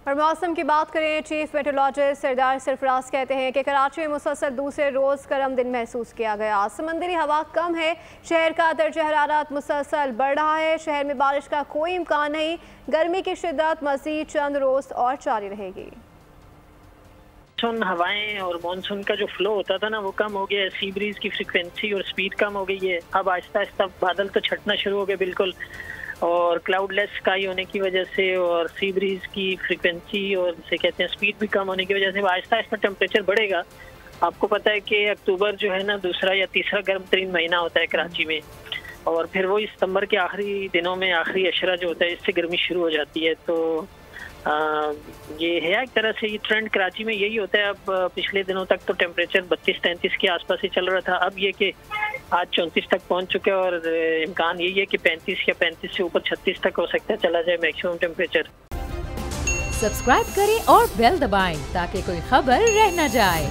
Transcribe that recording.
और मौसम की बात करें, चीफ मेट्रोलॉजिस्ट सरदार सरफराज कहते हैं कि कराची में मुसलसल दूसरे रोज़ गर्म दिन महसूस किया गया। समंदरी हवा कम है, शहर का दर्जा हरारत मुसलसल बढ़ रहा है। शहर में बारिश का कोई इम्कान नहीं। गर्मी की शिद्दत मज़ीद चंद रोज़ और जारी रहेगी। मानसून हवाएं और मानसून का जो फ्लो होता था ना, वो कम हो गया है। सी ब्रीज की फ्रीक्वेंसी और स्पीड कम हो गई है। अब आहिस्ता आहिस्ता बादल तो छटना शुरू हो गए बिल्कुल, और क्लाउडलेस स्काई होने की वजह से और सी ब्रीज की फ्रीक्वेंसी और जिसे कहते हैं स्पीड भी कम होने की वजह से आहिस्ता आहिस्ता टेम्परेचर बढ़ेगा। आपको पता है कि अक्टूबर जो है ना, दूसरा या तीसरा गर्म तरीन महीना होता है कराची में, और फिर वो सितंबर के आखिरी दिनों में आखिरी अशरा जो होता है, इससे गर्मी शुरू हो जाती है। तो ये है एक तरह से ये ट्रेंड कराची में यही होता है। अब पिछले दिनों तक तो टेम्परेचर 32-33 के आसपास ही चल रहा था। अब ये कि आज 34 तक पहुंच चुके हैं, और इम्कान यही है कि 35 या 35 से ऊपर 36 तक हो सकता है चला जाए मैक्सिमम टेम्परेचर। सब्सक्राइब करें और बेल दबाएं ताकि कोई खबर रह न जाए।